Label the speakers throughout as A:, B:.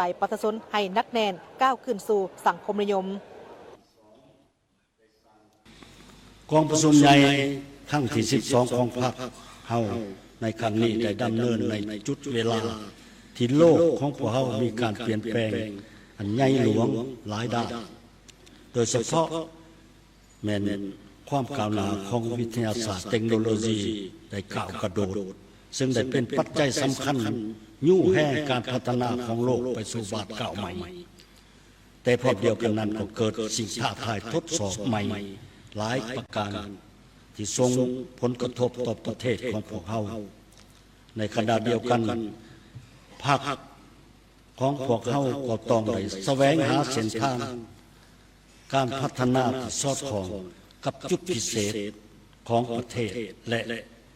A: ยประชาชนให้นักแน่นก้าวขึ้นสู่สังคมนิยม
B: กองประชุมใหญ่ครั้งที่12ของพรรคเฮาในครั้งนี้ได้ดำเนินในจุดเวลาที่โลกของพวกเฮามีการเปลี่ยนแปลงอันใหญ่หลวงหลายด้านโดยเฉพาะแม้นความก้าวหน้าของวิทยาศาสตร์เทคโนโลยีได้ก้าวกระโดดซึ่งได้เป็นปัจจัยสำคัญยู่แห่การพัฒนาของโลกไปสู่บาทก้าวใหม่แต่พอเดียวกันนั้นก็เกิดสิ่งท้าทายทดสอบใหม่หลายประการที่ส่งผลกระทบต่อประเทศของพวกเฮาในขณะเดียวกันภาคของพวกเฮาก็ต้องได้แสวงหาเส้นทางการพัฒนาที่สอดคล้องกับจุดพิเศษของประเทศและ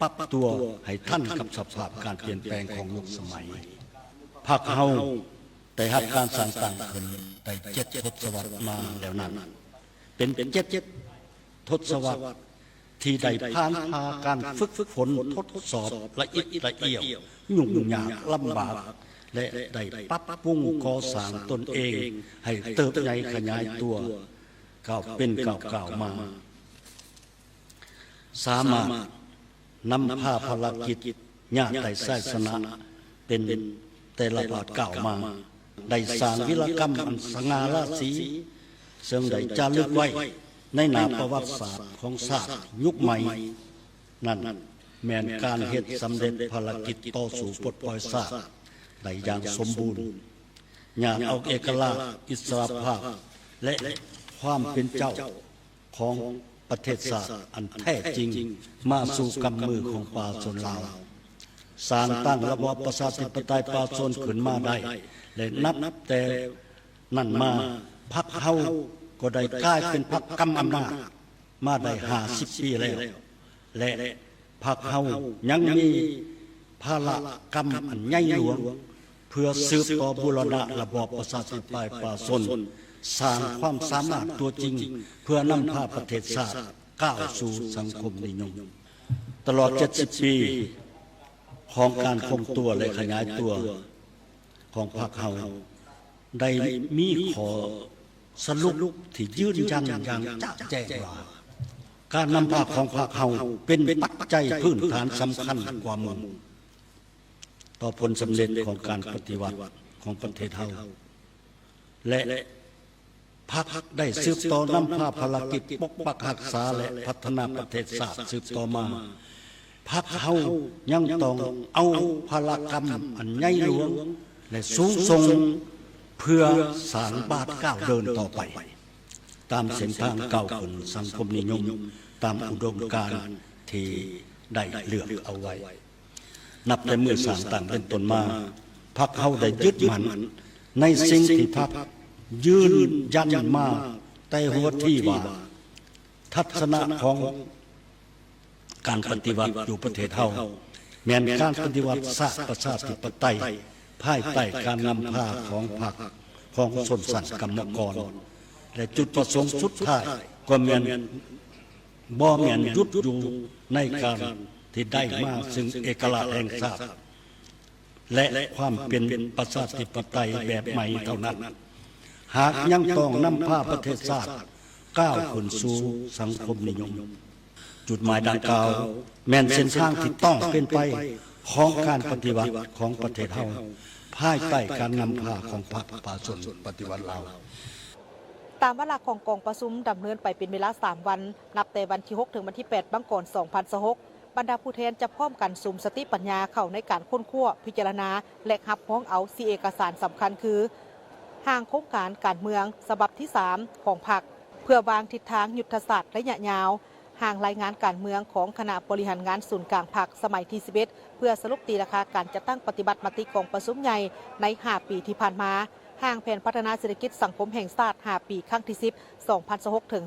B: ปรับตัวให้ทันกับสภาพการเปลี่ยนแปลงของยุคสมัยภาคเฮาได้รับการสร้างตั้งขึ้นได้7 ทศวรรษมาแล้วนั้นเป็น7 ทศวรรษที่ได้ผ่านพาการฝึกฝนทดสอบละเอียดละเอียดยุ่งยากลำบากและได้ปรับปรุงก่อสร้างตนเองให้เติบใหญ่ขยายตัวก้าวเป็นก้าวมาสามารถนำพาภารกิจญาติได้ศาสนาเป็นแต่ละบาทก้าวมาได้สร้างวิรกรรมอันสง่าราศีซึ่งได้จารึกไว้ในหน้าประวัติศาสตร์ของชาติยุคใหม่นั่นแม้นการเฮ็ดสำเร็จภารกิจต่อสู่ปลดปล่อยชาติได้อย่างสมบูรณ์ญาติเอาเอกราชอิสรภาพและความเป็นเจ้าของประเทศชาติอันแท้จริงมาสู่กำมือของประชาชนลาวสร้างตั้งระบอบประชาธิปไตยประชาชนขึ้นมาได้และนับแต่นั้นมาพรรคเฮาก็ได้กลายเป็นพรรคกำอำนาจมาได้50 ปีแล้วและพรรคเฮายังมีภารกรรมอันใหญ่หลวงเพื่อสืบต่อบูรณะระบอบประชาธิปไตยประชาชนสร้างความสามารถตัวจริงเพื่อนำพาประเทศชาติก้าวสู่สังคมนิยมตลอด70 ปีของการคงตัวและขยายตัวของพรรคเฮาได้มีข้อสรุปที่ยืนยันอย่างจะแจ้งว่าการนำพาของพรรคเฮาเป็นปัจจัยพื้นฐานสำคัญกว่าหมู่ต่อผลสำเร็จของการปฏิวัติของประเทศเฮาและพรรคได้สืบต่อนำพาภารกิจปกปักรักษาและพัฒนาประเทศชาติสืบต่อมาพรรคเฮายังต้องเอาภารกรรมอันใหญ่หลวงและสูงส่งเพื่อสร้างบาทก้าวเดินต่อไปตามเส้นทางก้าวขึ้นสังคมนิยมตามอุดมการณ์ที่ได้เลือกเอาไว้นับแต่เมื่อสร้างตั้งเป็นต้นมาพรรคเฮาได้ยึดมั่นในสิ่งที่พรรคยืนยันมาแต่หัวที่ว่าทัศนะของการปฏิวัติอยู่ประเทศเฮาแม้นการปฏิวัติศาสตร์ประชาธิปไตยภายใต้การนำพาของพรรคของชนชั้นกรรมกรและจุดประสงค์สุดท้ายก็แม่นบ่แม่นหยุดอยู่ในการที่ได้มาซึ่งเอกราชแห่งชาติและความเป็นประชาธิปไตยแบบใหม่เท่านั้นหากยังต้องนำพาประเทศชาติก้าวขึ้นสู่สังคมนิยมจุดหมายดังกล่าวแม้นเส้นทางที่ต้องเป็นไปของการปฏิวัติของประเทศเฮาภายใต้การนำพาของพรรคประชาชนปฏิวัติลาว
A: ตามเวลาของกองประชุมดำเนินไปเป็นเวลา3 วันนับแต่วันที่6ถึงวันที่8บังกร2026บรรดาผู้แทนจะพร้อมกันสุมสติปัญญาเข้าในการค้นคว้าพิจารณาและรับพ้องเอา4 เอกสารสำคัญคือทางโครงการการเมืองฉบับที่3ของพรรคเพื่อวางทิศทางยุทธศาสตร์ระยะยาวห่างรายงานการเมืองของคณะบริหารงานศูนย์กลางพรรคสมัยที่11เพื่อสรุปตีราคาการจัดตั้งปฏิบัติมติกองประชุมใหญ่ใน5 ปีที่ผ่านมาห่างแผนพัฒนาเศรษฐกิจสังคมแห่งชาติ5 ปีครั้งที่10 2016ถึง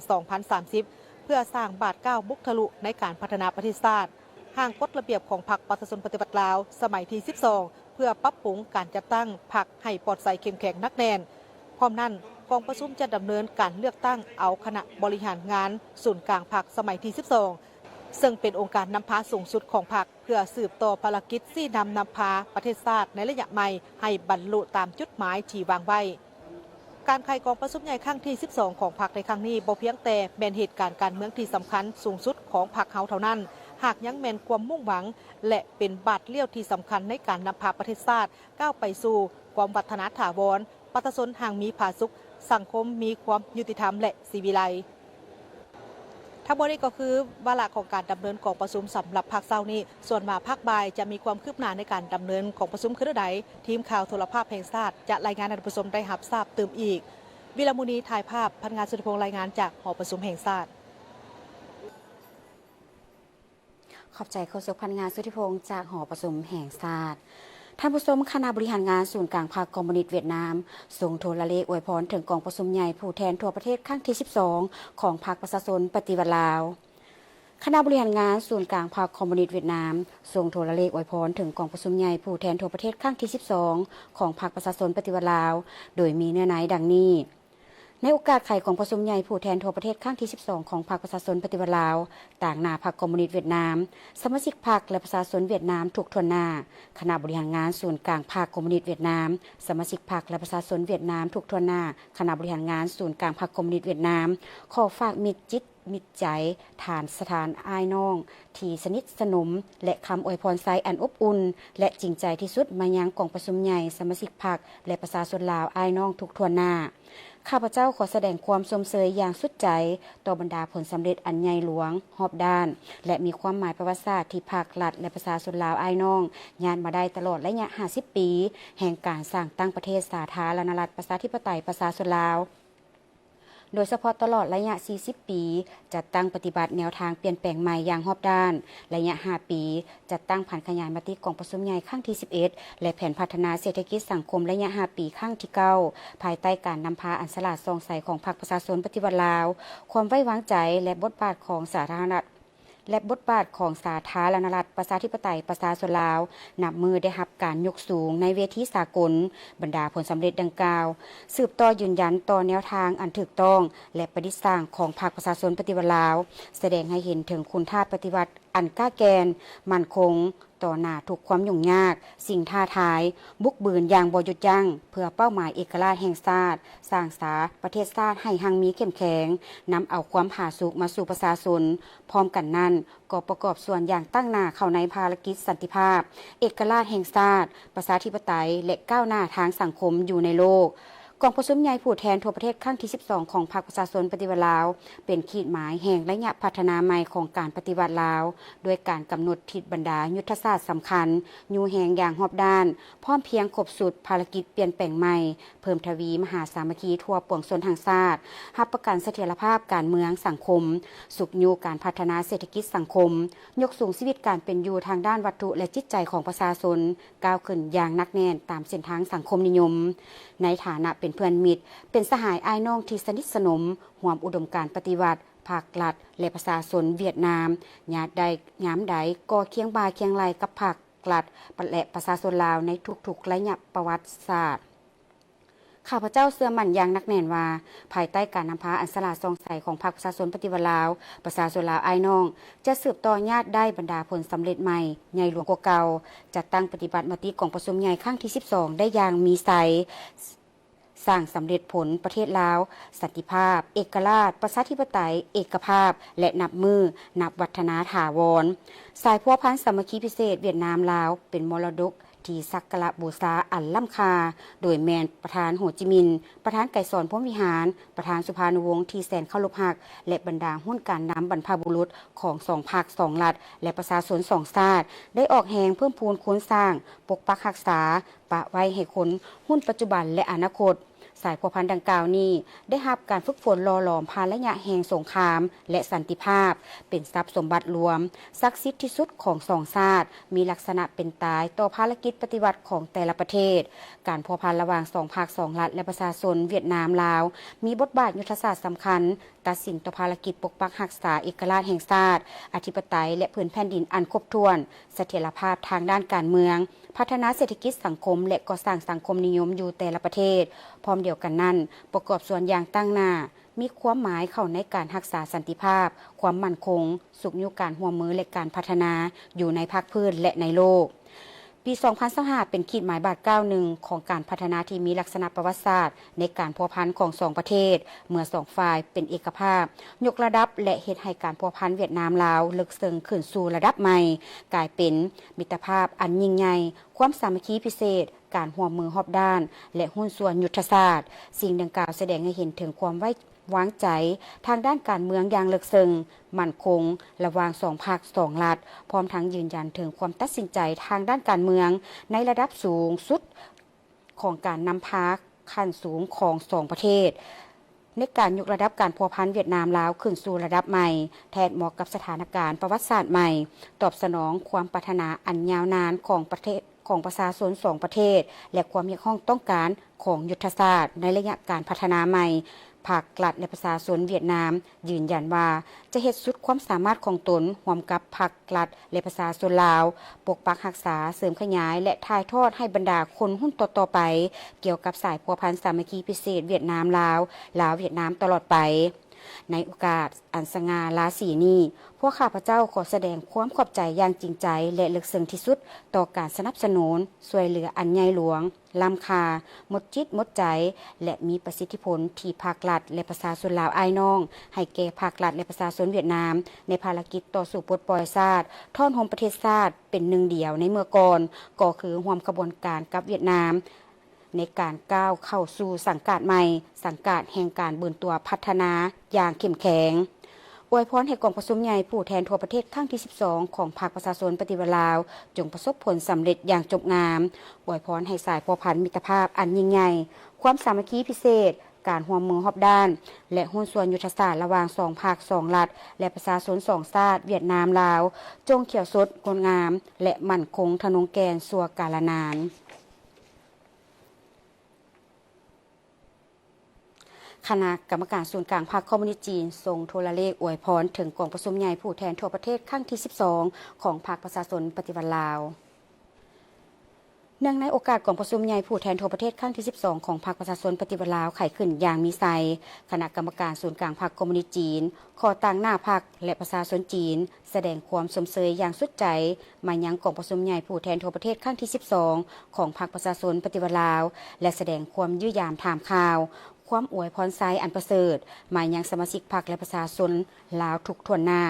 A: 2030เพื่อสร้างบาทก้าวบุกทะลุในการพัฒนาประเทศชาติห่างกฎระเบียบของพรรคประชาชนปฏิบัติลาวสมัยที่12เพื่อปรับปรุงการจัดตั้งพรรคให้ปลอดใสเข้มแข็งนักแน่นพร้อมนั้นกองประชุมจะดำเนินการเลือกตั้งเอาคณะบริหารงานศูนย์กลางพรรคสมัยที่12 ซึ่งเป็นองค์การนำพาสูงสุดของพรรคเพื่อสืบต่อภารกิจที่นำพาประเทศชาติในระยะใหม่ให้บรรลุตามจุดหมายที่วางไว้การไขกองประชุมใหญ่ครั้งที่ 12 ของพรรคในครั้งนี้บ่เพียงแต่เป็นเหตุการณ์การเมืองที่สำคัญสูงสุดของพรรคเฮาเท่านั้นหากยังแม่นความมุ่งหวังและเป็นบาทเลี้ยวที่สำคัญในการนำพาประเทศชาติก้าวไปสู่ความวัฒนาถาวรประชาชนห่างมีผาสุขสังคมมีความยุติธรรมและศิวิไลทั้งหมดนี้ก็คือวาระของการดำเนินของประชุมสำหรับภาคเช้านี้ส่วนมาภาคบ่ายจะมีความคืบหน้าในการดำเนินของประชุมคือใดทีมข่าวโทรภาพแห่งชาติจะรายงานให้ผู้ชมได้รับทราบเติมอีกวิลามุนีถ่ายภาพพันงานสุทธิพงษ์รายงานจากหอประชุมแห่งชาติ
C: ขอบใจโฆษกพันงานสุทธิพงษ์จากหอประชุมแห่งชาติท่านผู้ชมคณะบริหารงานศูนย์กลางพรรคคอมมิวนิสต์เวียดนามส่งโทรเลขอวยพรถึงกองประชุมใหญ่ผู้แทนทั่วประเทศครั้งที่ 12 ของพรรคประชาชนปฏิวัติลาวคณะบริหารงานศูนย์กลางพรรคคอมมิวนิสต์เวียดนามส่งโทรเลขอวยพรถึงกองประชุมใหญ่ผู้แทนทั่วประเทศครั้งที่ 12 ของพรรคประชาชนปฏิวัติลาวโดยมีเนื้อหาดังนี้ในโอกาสไขของประชุมใหญ่ผู้แทนทั่วประเทศครั้งที่ 12 ของพรรคประชาชนปฏิวัติลาวต่างหน้าพรรคคอมมิวนิสต์เวียดนามสมาชิกพรรคและประชาชนเวียดนามทุกทวนหน้าคณะบริหารงานศูนย์กลางพรรคคอมมิวนิสต์เวียดนามสมาชิกพรรคและประชาชนเวียดนามทุกทวนหน้าคณะบริหารงานศูนย์กลางพรรคคอมมิวนิสต์เวียดนามขอฝากมิตรจิตมิตรใจฐานสถานอ้ายน้องที่สนิทสนมและคำอวยพรไซอันอบอุ่นและจริงใจที่สุดมายังกองประชุมใหญ่สมาชิกพรรคและประชาชนลาวอ้ายน้องทุกทวนหน้าข้าพเจ้าขอแสดงความชมเชยอย่างสุดใจต่อบรรดาผลสำเร็จอันใหญ่หลวงรอบด้านและมีความหมายประวัติศาสตร์ที่ภาครัฐและประชาชนลาวอ้ายน้องญาณมาได้ตลอดระยะ 50 ปีแห่งการสร้างตั้งประเทศสาธารณรัฐประชาธิปไตยประชาชนลาวโดยเฉพาะตลอดระยะ 40 ปีจัดตั้งปฏิบัติแนวทางเปลี่ยนแปลงใหม่อย่างรอบด้านระยะ 5 ปีจัดตั้งแผนขยายมติกองประชุมใหญ่ครั้งที่ 11 และแผนพัฒนาเศรษฐกิจสังคมระยะ 5 ปีครั้งที่ 9 ภายใต้การนำพาอันสลาดซองใสของพรรคประชาชนปฏิวัติลาวความไว้วางใจและบทบาทของสาธารณรัฐประชาธิปไตยประชาชนลาวนับมือได้รับการยกสูงในเวทีสากลบรรดาผลสำเร็จดังกล่าวสืบต่อยืนยันต่อแนวทางอันถูกต้องและประดิษฐ์สร้างของพรรคประชาชนปฏิวัติลาวแสดงให้เห็นถึงคุณค่าปฏิวัติอันกล้าแกนมั่นคงต่อหน้าทุกความยุ่งยากสิ่งท้าทายบุกบืนอย่างบ่หยุดยั้งเพื่อเป้าหมายเอกราชแห่งชาติสร้างสาประเทศชาติให้หังมีเข้มแข็งนำเอาความผาสุกมาสู่ประชาชนพร้อมกันนั้นก็ประกอบส่วนอย่างตั้งหน้าเข้าในภารกิจสันติภาพเอกราชแห่งชาติประชาธิปไตยและก้าวหน้าทางสังคมอยู่ในโลกกองประชุมใหญ่ผู้แทนทั่วประเทศครั้งที่ 12 ของพรรคประชาชนปฏิวัติลาวเป็นขีดหมายแห่งระยะพัฒนาใหม่ของการปฏิวัติลาวด้วยการกำหนดทิศบรรดายุทธศาสตร์สำคัญอยู่แห่งอย่างรอบด้านพร้อมเพียงครบสุดภารกิจเปลี่ยนแปลงใหม่เพิ่มทวีมหาสามัคคีทั่วปวงชนทางชาติรับประกันเสถียรภาพการเมืองสังคมสุขอยู่การพัฒนาเศรษฐกิจสังคมยกสูงชีวิตการเป็นอยู่ทางด้านวัตถุและจิตใจของประชาชนก้าวขึ้นอย่างหนักแน่นตามเส้นทางสังคมนิยมในฐานะเป็นเพื่อนมิตรเป็นสหายอ้ายน้องที่สนิทสนมร่วมอุดมการณ์ปฏิวัติภาครัฐและประชาชนเวียดนามญาติใดยามใดก็เคียงบ่าเคียงไหลกับภาครัฐและประชาชนลาวในทุกๆระยะประวัติศาสตร์ข้าพเจ้าเชื่อมั่นอย่างนักแน่นว่าภายใต้การนำพาอันสลาดซองใสของพรรคประชาชนปฏิวัติลาวประชาชนลาวอ้ายน้องจะสืบต่อญาติได้บรรดาผลสำเร็จใหม่ใหญ่หลวงกว่าเก่าจัดตั้งปฏิบัติมติของประชุมใหญ่ครั้งที่ 12 ได้อย่างมีไสสร้างสำเร็จผลประเทศลาวสันติภาพเอกราชประชาธิปไตยเอกภาพและนับวัฒนาถาวรสายพัวพันสามัคคีพิเศษเวียดนามลาวเป็นมรดกที่สักการะบูชาอันล้ำค่าโดยแมนประธานโฮจิมินห์ประธานไก่สอนพรหมวิหารประธานสุภานุวงศ์ที่แสนเคารพรักและบรรดาหุ้นการนำบรรพบุรุษของ2 ภาค 2 รัฐและประชาชน2 ชาติได้ออกแหงเพิ่มพูนคุ้นสร้างปกปักรักษาปะไว้ให้คนหุ้นปัจจุบันและอนาคตสายพัวพันดังกล่าวนี้ได้รับการฝึกฝนหล่อหลอมผ่านระยะแห่งสงครามและสันติภาพเป็นทรัพย์สมบัติรวมศักดิ์สิทธิ์ที่สุดของ2 ชาติมีลักษณะเป็นตายต่อภารกิจปฏิวัติของแต่ละประเทศการพัวพันระหว่าง2 ภาค 2 รัฐและประชาชนเวียดนามลาวมีบทบาทยุทธศาสตร์สำคัญตัดสินต่อภารกิจปกปักรักษาเอกราชแห่งชาติอธิปไตยและพื้นแผ่นดินอันครบถ้วนเสถียรภาพทางด้านการเมืองพัฒนาเศรษฐกิจสังคมและก่อสร้างสังคมนิยมอยู่แต่ละประเทศพร้อมเดียวกันนั้นประกอบส่วนอย่างตั้งหน้า มีความหมายเข้าในการรักษาสันติภาพความมั่นคงสุขอยู่การร่วมมือและการพัฒนาอยู่ในภาคพื้นและในโลกปี 2025 เป็นขีดหมายบาทก้าวหนึ่งของการพัฒนาที่มีลักษณะประวัติศาสตร์ในการพัวพันของสองประเทศเมื่อสองฝ่ายเป็นเอกภาพยกระดับและเฮ็ดให้การพัวพันเวียดนามลาวลึกซึ้งขึ้นสู่ระดับใหม่กลายเป็นมิตรภาพอันยิ่งใหญ่ความสามัคคีพิเศษการร่วมมือรอบด้านและหุ้นส่วนยุทธศาสตร์สิ่งดังกล่าวแสดงให้เห็นถึงความไว้วางใจทางด้านการเมืองอย่างลึกซึ้งมั่นคงระหว่างสองภาคสองรัฐพร้อมทั้งยืนยันถึงความตัดสินใจทางด้านการเมืองในระดับสูงสุดของการนำพาขั้นสูงของสองประเทศในการยกระดับการพัวพันเวียดนามลาวขึ้นสู่ระดับใหม่แทนเหมาะกับสถานการณ์ประวัติศาสตร์ใหม่ตอบสนองความปรารถนาอันยาวนานของประชาชนสองประเทศและความเรียกร้องต้องการของยุทธศาสตร์ในระยะการพัฒนาใหม่ภาครัฐและประชาชนเวียดนามยืนยันว่าจะเฮ็ดสุดความสามารถของตนร่วมกับภาครัฐและประชาชนลาวปกปักรักษาเสริมขยายและถ่ายทอดให้บรรดาคนรุ่นต่อๆไปเกี่ยวกับสายพัวพันสามัคคีพิเศษเวียดนามลาวเวียดนามตลอดไปในโอกาสอันสง่าราศีนี้พวกข้าพเจ้าขอแสดงความขอบใจอย่างจริงใจและลึกซึ้งที่สุดต่อการสนับสนุนช่วยเหลืออันใหญ่หลวงล้ำค่าหมดจิตหมดใจและมีประสิทธิผลที่ภาครัฐและประชาชนลาวอ้ายน้องให้แก่ภาครัฐและประชาชนเวียดนามในภารกิจต่อสู้ปลดปล่อยชาติท่อนโฮมประเทศชาติเป็นหนึ่งเดียวในเมื่อก่อนก็คือร่วมขบวนการกับเวียดนามในการก้าวเข้าสู่สังกัดใหม่สังกัดแห่งการเบินตัวพัฒนาอย่างเข้มแข็งอวยพรให้กองประชุมใหญ่ผู้แทนทั่วประเทศครั้งที่ 12 ของพรรคประชาชนปฏิวัติลาวจงประสบผลสำเร็จอย่างจบงามอวยพรให้สายพัวพันมิตรภาพอันยิ่งใหญ่ความสามัคคีพิเศษการร่วมมือรอบด้านและหุ้นส่วนยุทธศาสตร์ระหว่างสองภาคสองรัฐและประชาชนสองชาติเวียดนามลาวจงเขียวสดงดงามและมั่นคงทะนงแกนสัวกาลนานคณะกรรมการศูนย์กลางพรรคคอมมิวนิสต์จีนทรงโทรเลขอวยพรถึงกองประชุมใหญ่ผู้แทนทั่วประเทศครั้งที่ 12 ของพรรคประชาชนปฏิวัติลาวเนื่องในโอกาสกองประชุมใหญ่ผู้แทนทั่วประเทศครั้งที่ 12 ของพรรคประชาชนปฏิวัติลาวไขขึ้นอย่างมีไซคณะกรรมการศูนย์กลางพรรคคอมมิวนิสต์จีนขอตั้งหน้าพรรคและประชาชนจีนแสดงความสมเสยอย่างสุดใจมายังกองประชุมใหญ่ผู้แทนทั่วประเทศครั้งที่ 12 ของพรรคประชาชนปฏิวัติลาวและแสดงความยื้อยามถามข่าวความอวยพรไซอันประเสริฐมายังสมาชิกพรรคและประชาชนลาวทุกทั่วหน้า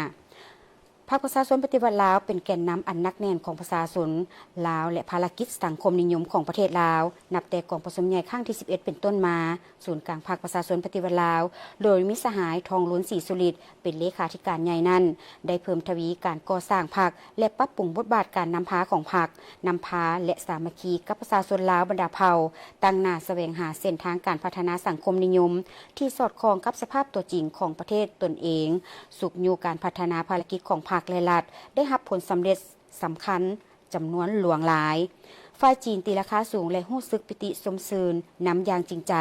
C: พรรคประชาชนปฏิวัติลาวเป็นแกนนำอันนักแน่นของประชาชนลาวและภารกิจสังคมนิยมของประเทศลาวนับแต่กองประชุมใหญ่ครั้งที่ 11 เป็นต้นมาศูนย์กลางพรรคประชาชนปฏิวัติลาวโดยมิตรสหายทองล้วนศรีสุริตเป็นเลขาธิการใหญ่นั้นได้เพิ่มทวีการก่อสร้างพรรคและปรับปรุงบทบาทการนำพาของพรรคนำพาและสามัคคีกับประชาชนลาวบรรดาเผ่าตั้งหน้าแสวงหาเส้นทางการพัฒนาสังคมนิยมที่สอดคล้องกับสภาพตัวจริงของประเทศตนเองสุขอยู่การพัฒนาภารกิจของพรรคและรัฐได้รับผลสำเร็จสำคัญจำนวนหลวงหลายฝ่ายจีนตีราคาสูงและรู้สึกปิติสมซื่นนำอย่างจริงใจ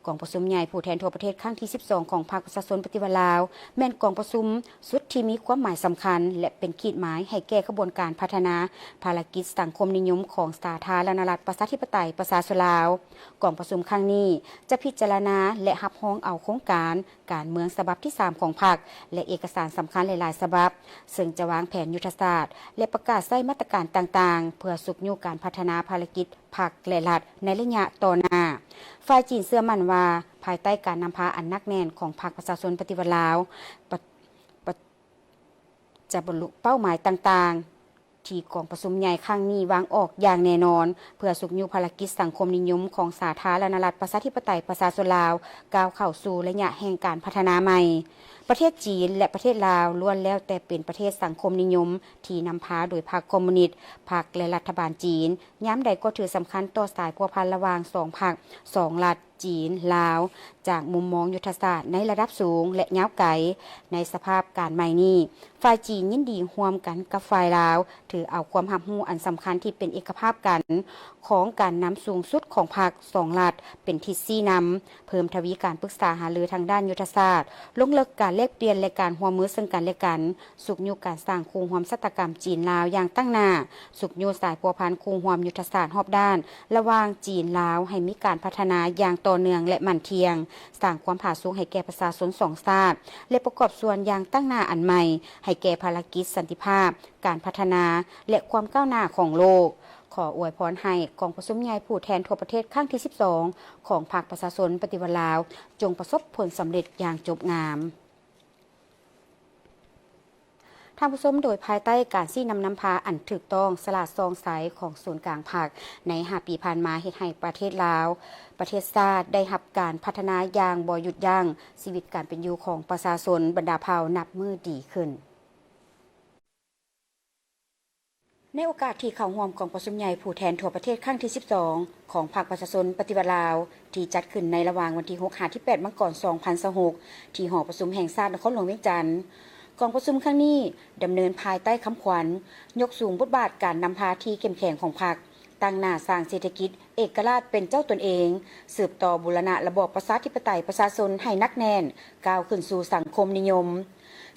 C: กองประชุมใหญ่ผู้แทนทั่วประเทศครั้งที่ 12 ของพรรคประชาชนปฏิวัติลาวแม่นกองประชุมสุดที่มีความหมายสำคัญและเป็นขีดหมายให้แก้ขบวนการพัฒนาภารกิจสังคมนิยมของสาธารณรัฐประชาธิปไตยประชาชนลาวกองประชุมครั้งนี้จะพิจารณาและรับรองเอาโครงการเมืองฉบับที่ 3 ของพรรคและเอกสารสำคัญหลายๆฉบับซึ่งจะวางแผนยุทธศาสตร์และประกาศใช้มาตรการต่างๆเพื่อสุขอยู่การพัฒนาภารกิจพรรคและรัฐในระยะต่อหน้าฝ่ายจีนเชื่อมั่นว่าภายใต้การนำพาอันนักแน่นของพรรคประชาชนปฏิวัติลาวจะบรรลุเป้าหมายต่างๆที่กองประชุมใหญ่ครั้งนี้วางออกอย่างแน่นอนเพื่อสุขอยู่ภารกิจสังคมนิยมของสาธารณรัฐประชาธิปไตยประชาชนลาวก้าวเข้าสู่ระยะแห่งการพัฒนาใหม่ประเทศจีนและประเทศลาวล้วนแล้วแต่เป็นประเทศสังคมนิยมที่นำพาโดยพรรคคอมมิวนิสต์พรรคและรัฐบาลจีนย้ำใดก็ถือสำคัญต่อสายพัวพันระหว่าง2 พรรค 2 รัฐจีนลาวจากมุมมองยุทธศาสตร์ในระดับสูงและยาวไกลในสภาพการใหม่นี้ฝ่ายจีนยินดีร่วมกันกับฝ่ายลาวถือเอาความรับรู้อันสำคัญที่เป็นเอกภาพกันของการนำสูงสุดของพรรค2 รัฐเป็นทิศชี้นำเพิ่มทวีการปรึกษาหารือทางด้านยุทธศาสตร์ลงลึกการแลกเปลี่ยนและการร่วมมือซึ่งกันและกันสุขอยู่การสร้างคูความศัตรกรรมจีนลาวอย่างตั้งหน้าสุขอยู่สายพัวพันคูความยุทธศาสตร์รอบด้านระหว่างจีนลาวให้มีการพัฒนาอย่างต่อ ต่อเนื่องและมั่นเทียงสร้างความผาสุกให้แก่ประชาชนสองชาติและประกอบส่วนอย่างตั้งหน้าอันใหม่ให้แก่ภารกิจสันติภาพการพัฒนาและความก้าวหน้าของโลกขออวยพรให้กองประชุมใหญ่ผู้แทนทั่วประเทศครั้งที่ 12 ของภาคประชาชนปฏิวัติลาวจงประสบผลสำเร็จอย่างจบงามท่านผู้ชมโดยภายใต้การซี่นำพาอันถูกต้องสลาดซองใสของศูนย์กลางภาคใน5 ปีผ่านมาเฮ็ดให้ประเทศลาวประเทศชาติได้รับการพัฒนาอย่างบ่หยุดยั้งชีวิตการเป็นอยู่ของประชาชนบรรดาเผ่านับมือดีขึ้นในโอกาสที่เข้าร่วมกองประชุมใหญ่ผู้แทนทั่วประเทศครั้งที่ 12 ของภาคประชาชนปฏิวัติลาวที่จัดขึ้นในระหว่างวันที่6-8 มกราคม 2026 ที่หอประชุมแห่งชาตินครหลวงเวียงจันทร์กองประชุมครั้งนี้ดำเนินภายใต้คำขวัญยกสูงบทบาทการนำพาที่เข้มแข็งของพรรคตั้งหน้าสร้างเศรษฐกิจเอกราชเป็นเจ้าตนเองสืบต่อบูรณะระบอบประชาธิปไตยประชาชนให้นักแน่นก้าวขึ้นสู่สังคมนิยม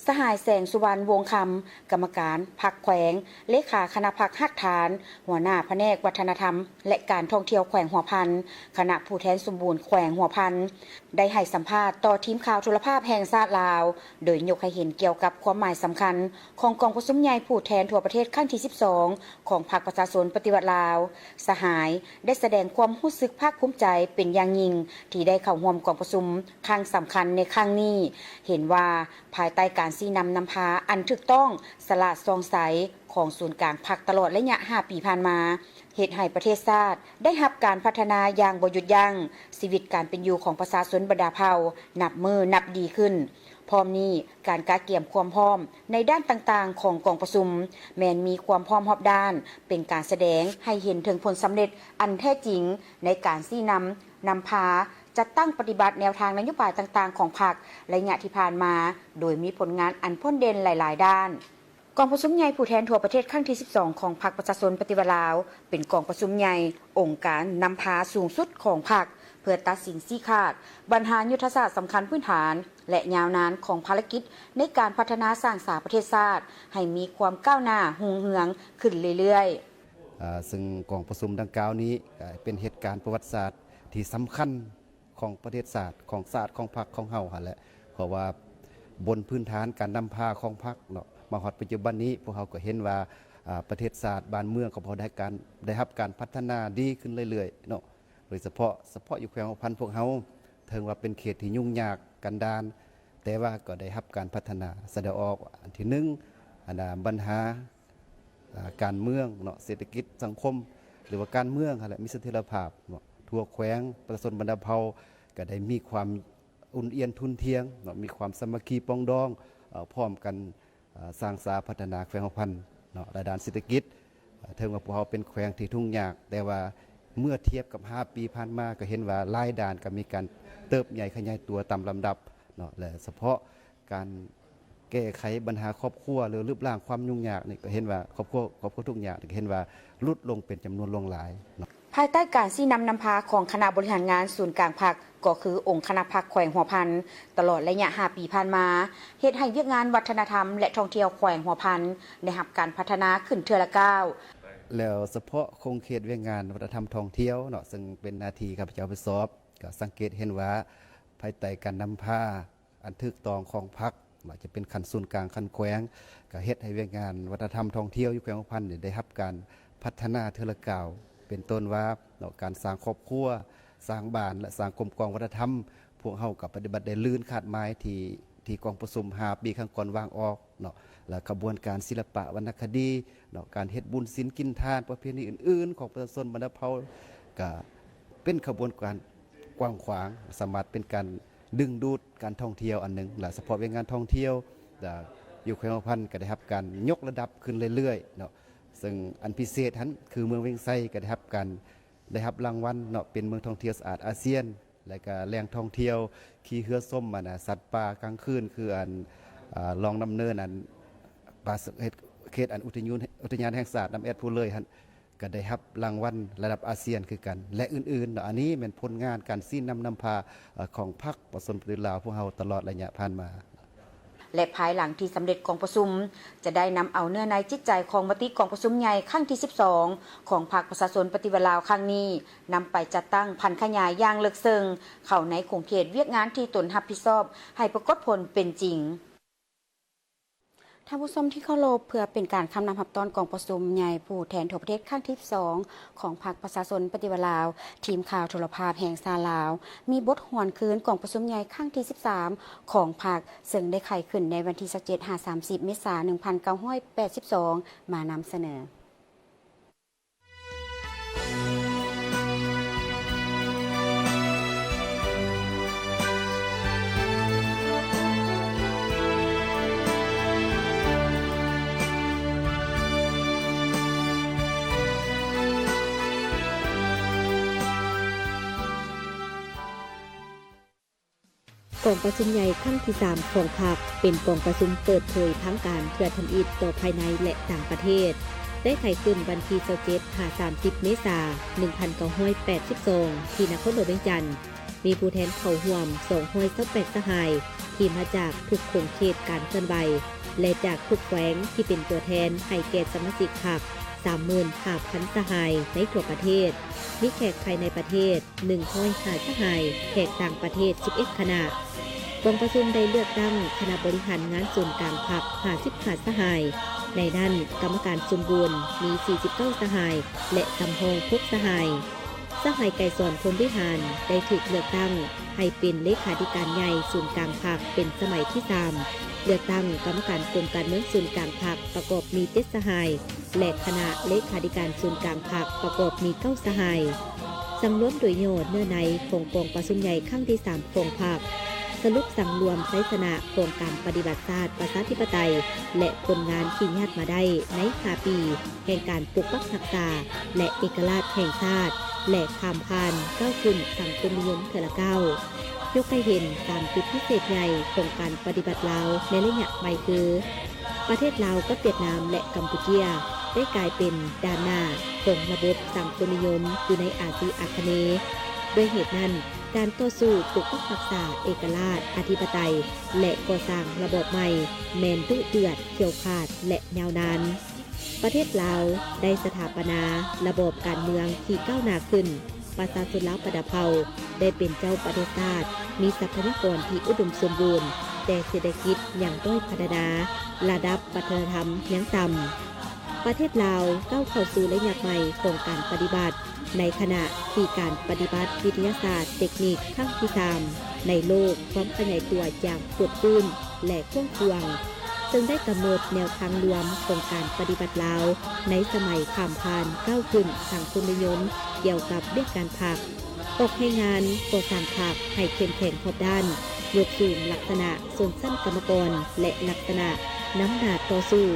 C: สหายแสงสุวรรณวงศ์คำกรรมการพรรคแขวงเลขาคณะพรรคหักฐานหัวหน้าแผนกวัฒนธรรมและการท่องเที่ยวแขวงหัวพันคณะผู้แทนสมบูรณ์แขวงหัวพันได้ให้สัมภาษณ์ต่อทีมข่าวโทรภาพแห่งชาติลาวโดยยกให้เห็นเกี่ยวกับความหมายสำคัญของกองประชุมใหญ่ผู้แทนทั่วประเทศครั้งที่ 12 ของพรรคประชาชนปฏิวัติลาวสหายได้แสดงความรู้สึกภาคภูมิใจเป็นอย่างยิ่งที่ได้เข้าร่วมกองประชุมครั้งสำคัญในครั้งนี้เห็นว่าภายใต้การชี้นำพาอันถูกต้องสลาดซองใสของศูนย์กลางพรรคตลอดระยะ5 ปีผ่านมาเฮ็ดให้ประเทศชาติได้รับการพัฒนาอย่างบ่หยุดยั้งชีวิตการเป็นอยู่ของประชาชนบรรดาเผ่านับมือนับดีขึ้นพร้อมนี้การกาเกี่ยมความพร้อมในด้านต่างๆของกองประชุมแม้นมีความพร้อมรอบด้านเป็นการแสดงให้เห็นถึงผลสำเร็จอันแท้จริงในการชี้นำพาจัดตั้งปฏิบัติแนวทางนโยบายต่างๆของพรรคระยะที่ผ่านมาโดยมีผลงานอันพ้นเด่นหลายๆด้านกองประชุมใหญ่ผู้แทนทั่วประเทศครั้งที่ 12 ของพรรคประชาชนปฏิวัติลาวเป็นกองประชุมใหญ่องค์การนำพาสูงสุดของพรรคเพื่อตัดสินชี้ขาดบรรหารยุทธศาสตร์สำคัญพื้นฐานและยาวนานของภารกิจในการพัฒนาสร้างสรรค์ประเทศชาติให้มีความก้าวหน้ารุ่งเรืองขึ้นเรื่อยๆ
D: ซึ่งกองประชุมดังกล่าวนี้เป็นเหตุการณ์ประวัติศาสตร์ที่สำคัญของประเทศศาสตร์ของพรรคของเฮาหั่นแหละเพราะว่าบนพื้นฐานการนำพาของพรรคเนาะมาฮอดปัจจุบันนี้พวกเราก็เห็นว่าประเทศศาสตร์บ้านเมืองของเราได้รับการพัฒนาดีขึ้นเรื่อยๆเนาะโดยเฉพาะอยู่แขวงหัวพันพวกเฮาถึงว่าเป็นเขตที่ยุ่งยากกันดารแต่ว่าก็ได้รับการพัฒนาแสดงออกอันที่1ปัญหาการเมืองเนาะเศรษฐกิจสังคมหรือว่าการเมืองอะไรมีเสถียรภาพเนาะทั่วแขวงประชาชนบรรดาเผ่าก็ได้มีความอุ่นเอียนทุนเทียงเนาะมีความสามัคคีปองดองพร้อมกันสร้างสาพัฒนาแขวงหัวพันเนาะด้านเศรษฐกิจถึงว่าพวกเราเป็นแขวงที่ทุ่งยากแต่ว่าเมื่อเทียบกับ5 ปีผ่านมาก็เห็นว่าหลายด้านก็มีการเติบใหญ่ขยายตัวตามลำดับเนาะและเฉพาะการแก้ไขปัญหาครอบครัวหรือรูปร่างความยุ่งยากนี่ก็เห็นว่าครอบครัวทุกอย่างก็เห็นว่าลดลงเป็นจำนวนลงหลาย
C: ภายใต้การชี้นำพาของคณะบริหารงานศูนย์กลางพรรคก็คือองค์คณะพรรคแขวงหัวพันตลอดระยะ5 ปีผ่านมาเฮ็ดให้เวียกงานวัฒนธรรมและท่องเที่ยวแขวงหัวพันได้รับการพัฒนาขึ้นเทื่อละก้าว
D: แล้วเฉพาะโครงเขตเวียกงานวัฒนธรรมท่องเที่ยวเนาะซึ่งเป็นหน้าที่ข้าพเจ้าไปสอบก็สังเกตเห็นว่าภายใต้การนำพาอันถูกต้องของพรรคจะเป็นขั้นศูนย์กลางขั้นแขวงก็เฮ็ดให้เวียกงานวัฒนธรรมท่องเที่ยวอยู่แขวงหัวพันได้รับการพัฒนาเทื่อละก้าวเป็นต้นว่าการสร้างครอบครัวสร้างบ้านและสร้างกรมกองวัฒนธรรมพวกเฮากับปฏิบัติได้ลื่นขาดไม้ที่กองประชุม5 ปีข้างก่อนวางออกเนาะและกระบวนการศิลปะวรรณคดีเนาะการเฮ็ดบุญศีลกินทานประเพณีอื่นๆของประชาชนบรรดาเผ่าก็เป็นกระบวนการกว้างขวางสามารถเป็นการดึงดูดการท่องเที่ยวอันหนึ่งและเฉพาะเรื่องงานท่องเที่ยวอยู่แขวงหัวพันก็ได้รับการยกระดับขึ้นเรื่อยๆเนาะซึ่งอันพิเศษนั้นคือเมืองเวียงไส้ก็ได้รับรางวัลเนาะเป็นเมืองท่องเที่ยวสะอาดอาเซียนและก็แหล่งท่องเที่ยวขี่เรือส้มสัตว์ป่ากลางคืนคือลองดำเนินป่าเขตอุทยานแห่งชาติน้ำแอดพูเลยฮะก็ได้รับรางวัลระดับอาเซียนคือกันและอื่นๆเนาะอันนี้เป็นผลงานการชี้นำพาของพรรคประชาชนปฏิวัติลาวพวกเราตลอดระยะผ่านมา
C: และภายหลังที่สำเร็จของประชุมจะได้นำเอาเนื้อในจิตใจของมติของประชุมใหญ่ครั้งที่ 12 ของพรรคประชาชนปฏิวัติลาวครั้งนี้นำไปจัดตั้งพันธุ์ขยายอย่างเลิกเซิงเข้าในโครงเขตเวียกงานที่ตนรับผิดชอบให้ปรากฏผลเป็นจริงท่านผู้ชมที่เคารพเพื่อเป็นการคำนำหับตอนกองประชุมใหญ่ผู้แทนทั่วประเทศครั้งที่ 2 ของพรรคประชาชนปฏิวัติลาวทีมข่าวโทรภาพแห่งชาติลาวมีบทหวนคืนกองประชุมใหญ่ครั้งที่ 13 ของพรรคซึ่งได้ไขขึ้นในวันที่ 27-30 เมษายน 1982 มานำเสนอกองประชุมใหญ่ครั้งที่ 3 ของพรรคเป็นกองประชุมเปิดเผยทั้งการเพื่อทำอิฐต่อภายในและต่างประเทศได้ไขขึ้นวันที่ 27-30 เมษายน 1982 ที่นครหลวงเวียงจันทน์มีผู้แทนเข้าร่วม228สหายที่มาจากทุกโครงเขตการเคลื่อนไหวและจากทุกแขวงที่เป็นตัวแทนให้แก่สมาชิกพรรค 35,000 สหายในทั่วประเทศมีแขกภายในประเทศ105สหายแขกต่างประเทศ11คณะกองประชุมได้เลือกตั้งคณะบริหารงานส่วนกลางพรรค55สหายในนั้นกรรมการสมบูรณ์มี49สหายและสำรอง6สหายสหายไก่สอนคนบริหารได้ถูกเลือกตั้งให้เป็นเลขาธิการใหญ่ศูนย์กลางพรรคเป็นสมัยที่3เลือกตั้งกรรมการกรมการเมืองศูนย์กลางพรรคประกอบมี7สหายและคณะเลขาธิการศูนย์กลางพรรคประกอบมี9สหายสังรวมโดยโยชน์เนื้อในของกองประชุมใหญ่ครั้งที่ 3 ของพรรคสรุปสังรวมไซสนะโครงการปฏิบัติชาติประชาธิปไตยและผลงานที่ญาติมาได้ใน5ปีแห่งการปกปักรักษาและเอกราชแห่งชาติและข้ามผ่านก้าวขึ้นสังคมนิยมเทอละก้าวยกให้เห็นการจุดพิเศษใหญ่ของการปฏิบัติลาวในระยะใหม่คือประเทศลาวกับเวียดนามและกัมพูชาได้กลายเป็นด้านหน้าของระบบสังคมนิยมอยู่ในอาเซียนอาคเนย์ด้วยเหตุนั้นการต่อสู้ปกป้องรักษาเอกราชอธิปไตยและก่อสร้างระบบใหม่แมนดุเดือดเขียวขาดและยาวนานประเทศลาวได้สถาปนาระบบการเมืองที่ก้าวหน้าขึ้นประชาชนลาวประดาเผาได้เป็นเจ้าประเทศชาติมีทรัพยากรที่อุดมสมบูรณ์แต่เศรษฐกิจยังด้อยพัฒนาระดับวัฒนธรรมยังต่ำประเทศลาวก้าวเข้าสู่ระยะใหม่ของการปฏิบัติในขณะที่การปฏิบัติวิทยาศาสตร์เทคนิคครั้งที่ 3ในโลกพร้อมขยายตัวอย่างปวดปื้นและกว้างขวางซึ่งได้กำหนดแนวทางรวมของการปฏิบัติลาวในสมัยข้ามผ่านก้าวขึ้นสังคมนิยมเกี่ยวกับเรื่องการผลักออกให้งานก่อสร้างผลักให้เข้มแข็งครบด้านยกสูงลักษณะส่วนสั้นกรรมกรและลักษณะน้ำหนักต่อสู้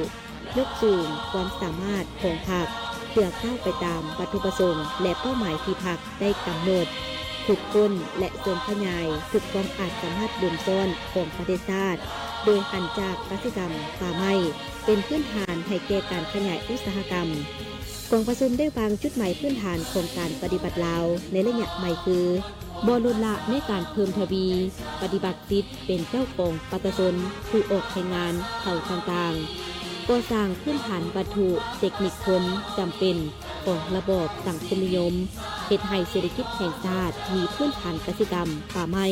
C: ยกสูงความสามารถของพรรคเพื่อก้าวไปตามวัตถุประสงค์และเป้าหมายที่พรรคได้กำหนดทุกคนและเสริมขยายทุกความอาจสามารถบ่มซ้อนของประเทศชาติโดยหันจากกสิกรรมป่าไม้เป็นพื้นฐานให้แก่การขยายอุตสาหกรรมกองประชุมได้วางจุดหมายพื้นฐานของการปฏิบัติลาวในระยะใหม่คือบลดละในการเพิ่มทวีปฏิบัติสิทธิ์เป็นเจ้าของประชาชนผู้ออกแข่งงานเข้าต่างๆก่อสร้างพื้นฐานวัตถุเทคนิคคนจำเป็นของระบอบสังคมนิยมเฮ็ดให้เศรษฐกิจแห่งชาติมีพื้นฐานกสิกรรมป่าไม้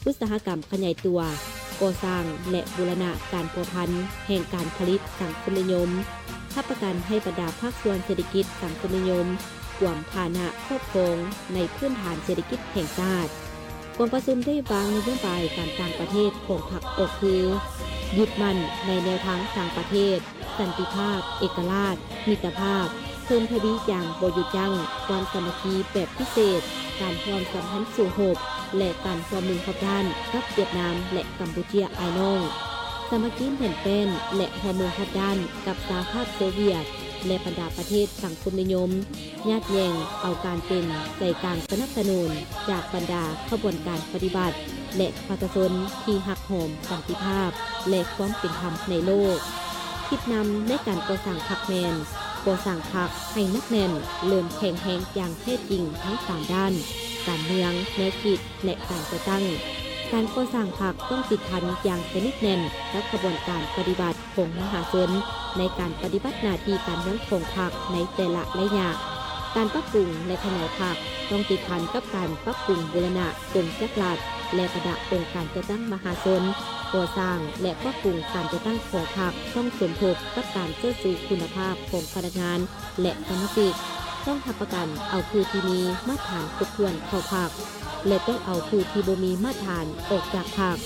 C: อุตสาหกรรมขยายตัวก่อสร้างและบูรณะการพัวพันแห่งการผลิตสังคมนิยมทับประกันให้บรรดาภาคส่วนเศรษฐกิจสังคมนิยมความฐานะครอบครองในพื้นฐานเศรษฐกิจแห่งชาติกองประชุมได้วางนโยบายการต่างประเทศของพรรคออกคือยึดมั่นในแนวทางต่างประเทศสันติภาพเอกราชมิตรภาพเพิ่มทวีอย่างบ่หยุดยั้งความสามัคคีแบบพิเศษการความสัมพันธ์สู่หบและการความมือขอบด้านกับเวียดนามและกัมพูชาไอน้องสามัคคีแผ่นแป้นและหัวมือขอบด้านกับสหภาพโซเวียตและบรรดาประเทศสังคมนิยมญาติแยงเอาการเป็นใจกลางสนับสนุนจากบรรดาขบวนการปฏิบัติและประชาชนที่หักโหมสันติภาพและความเป็นธรรมในโลกคิดนำในการก่อสร้างพรรคแมนก่อสร้างพรรคให้นักแน่นเริ่มแข็งแรงอย่างแท้จริงทั้ง3ด้านการเมืองแนวคิดและการจัดตั้งก
E: การก่อสร้างพรรคต้องติดพันอย่างสนิทแน่นกับกระบวนการปฏิบัติของมหาชนในการปฏิบัติหน้าที่การเมืองของพรรคในแต่ละระยะการปรับปรุงและขยายพรรคต้องติดพันกับการปรับปรุงบูรณะกรมจักรราชและประดับองค์การจัดตั้งมหาชนก่อสร้างและปรับปรุงการจัดตั้งของพรรคต้องสมทบกับการเชื่อสู่คุณภาพของพนักงานและสมาชิกต้องทำประกันเอาผู้ที่มีมาตรฐานครบถ้วนเข้าพรรคและต้องเอาผู้ที่บ่มีมาตรฐานออกจากพรรค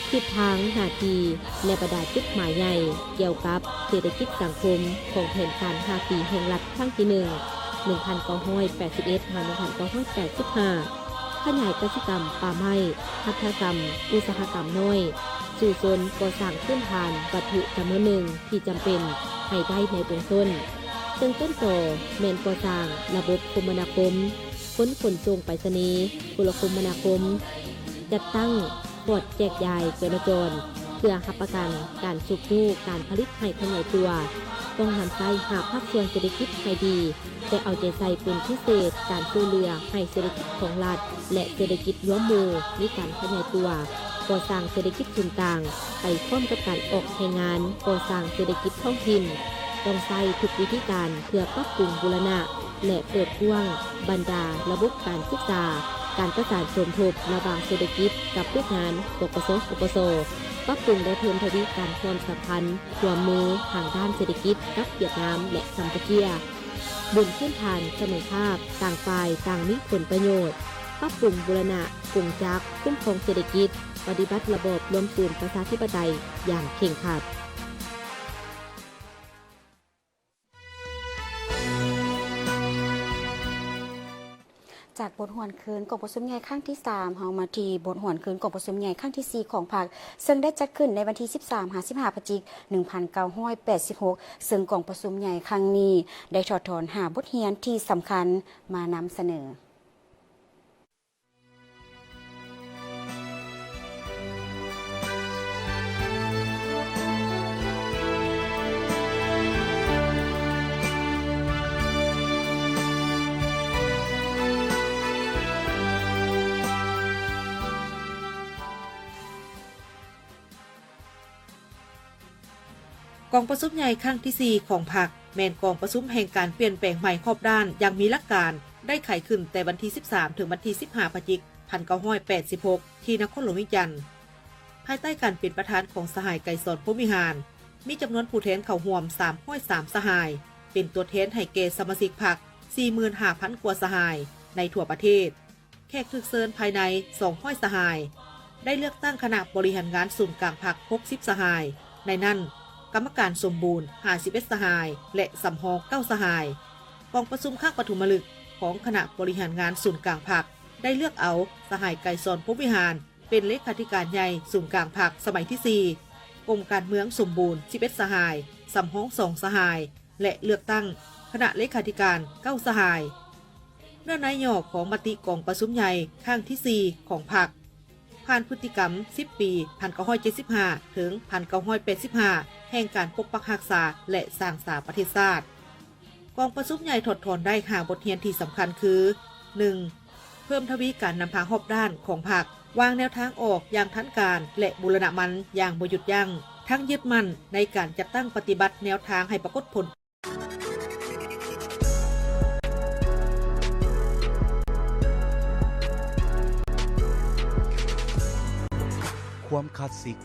E: ทิศทางหน้าที่และประดาจุดหมายใหญ่เกี่ยวกับเศรษฐกิจสังคมของแผนการ5 ปีแห่งรัฐครั้งที่ 1981-1985 ขยายกสิกรรมป่าไม้หัตถกรรมอุตสาหกรรมน้อยสู่โซนก่อสร้างพื้นฐานวัตถุจำนวนหนึ่งที่จำเป็นให้ได้ในเบื้องต้นซึ่งต้นต่อแม่นก่อสร้างระบบคมนาคมขนส่งไปรษณีย์โทรคมนาคมจัดตั้งพอร์ตแจกจ่ายจราจรเพื่อรับประกันการสูบสู้การผลิตให้ขยายตัวต้องนำใจหาภาคส่วนเศรษฐกิจให้ดีแต่เอาใจใส่เป็นพิเศษการช่วยเหลือให้เศรษฐกิจของรัฐและเศรษฐกิจร่วมมือมีการขยายตัวก่อสร้างเศรษฐกิจส่วนต่างไปพร้อมกับการออกแรงงานก่อสร้างเศรษฐกิจท้องถิ่นต้องใช้ทุกวิธีการเพื่อปรับปรุงบูรณะและเปิดกว้างบรรดาระบบการศึกษาการประสานสมทบระหว่างเศรษฐกิจกับพวกงานปกสปสปรับปรุงและเพิ่มทวีการความสัมพันธ์ร่วมมือทางด้านเศรษฐกิจกับเวียดนามและกัมพูชาบนพื้นฐานเสมอภาพต่างฝ่ายต่างมีผลประโยชน์ปรับปรุงบูรณะกลุ่มจักคุ้มครองเศรษฐกิจปฏิบัติระบบรวมศูนย์ประชาธิปไตยอย่างเข่งขรัด
C: จากบทหวนคืนกองประชุมใหญ่ครั้งที่3เฮามาที่บทหวนคืนกองประชุมใหญ่ครั้งที่4ของพรรคซึ่งได้จัดขึ้นในวันที่13-15 พฤศจิกายน 1986ซึ่งกองประชุมใหญ่ครั้งนี้ได้ถอดถอนหาบทเรียนที่สำคัญมานำเสนอ
A: กองประชุมใหญ่ครั้งที่4ของพรรคแม่นกองประชุมแห่งการเปลี่ยนแปลงใหม่ครอบด้านอย่างมีหลักการได้ไขขึ้นแต่วันที่13ถึงวันที่15พฤศจิกายน 1986ที่นครหลวงวิจันทร์ภายใต้การเป็นประธานของสหายไกรสอนพรหมวิหารมีจำนวนผู้แทนเข้าร่วม303สหายเป็นตัวแทนให้แก่สมาชิกพรรค 45,000 กว่าสหายในทั่วประเทศแขกถูกเชิญภายใน200สหายได้เลือกตั้งคณะบริหารงานศูนย์กลางพรรค60สหายในนั้นกรรมการสมบูรณ์51สหายและสำรอง9สหายกองประชุมข้างปฐมฤกษ์ของคณะบริหารงานศูนย์กลางพรรคได้เลือกเอาสหายไกรสอนพรหมวิหารเป็นเลขาธิการใหญ่ศูนย์กลางพรรคสมัยที่4กรมการเมืองสมบูรณ์11สหายสำรอง2สหายและเลือกตั้งคณะเลขาธิการ9สหายเนื้อในย่อของมติกองประชุมใหญ่ครั้งที่4ของพรรคผ่านพฤติกรรม10 ปี 1975 ถึง 1985 แห่งการปกปักรักษาและสร้างสรรค์ประเทศชาติกองประชุมใหญ่ถอดถอนได้5บทเรียนที่สำคัญคือ 1. เพิ่มทวีการนำพาหอบด้านของพรรควางแนวทางออกอย่างทันการและบูรณะมันอย่างบ่หยุดยั้งทั้งยึดมั่นในการจัดตั้งปฏิบัติแนวทางให้ปรากฏผล
F: ความคลาสสิก